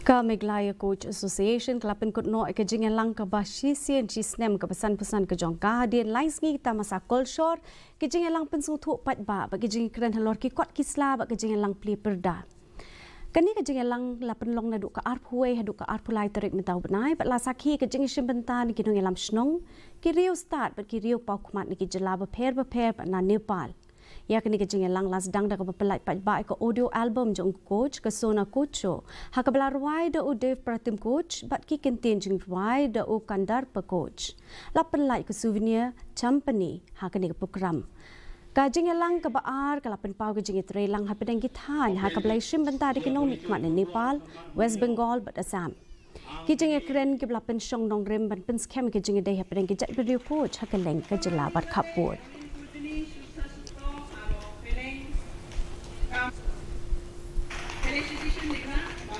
Meghalaya Koch Association kelapin kot no ke Jingïalang Kaba sien snem ke pesan-pesan ke jong kahadian lais ngi ta masa kolshor ke Jingïalang pensung thu pat ba bagi jing kren halor ki kot kisla ba ke Jingïalang pli perda. Kani ke Jingïalang lapin long na duk ka arp huai haduk ka arp pulai terik mentau benai bat la sakhi ke jing shimbentan ki nong elam snong ki rio start bat ki rio pau khmat ni ki jela ba per bat na Nepal. Ya kini ke Jingïalang las dang da ka pelai pat ba ko audio album jong Koch ke sona Kocho ha ka belarwai da u Dev Pratim Koch bat ki kentin jing rwai da u kandar pa Koch la pelai ke souvenir company ha kini ke program ka Jingïalang ka baar ka lapen pau ke Jingïalang ha pedang githan ha ka belai shim bentar ki nong mikmat ni Nepal West Bengal bat Assam ki Jingïakren ki lapen shong nong rem ban pen scam ki Jingïdai ha pedang ki jat video Koch ha ka leng ka jela bat khapur. Félicitations les gars.